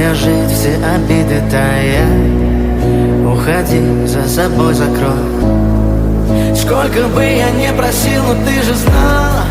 моя жизнь, все обиды тая. Уходи, за собой закрой. Сколько бы я не просил, но ты же знала,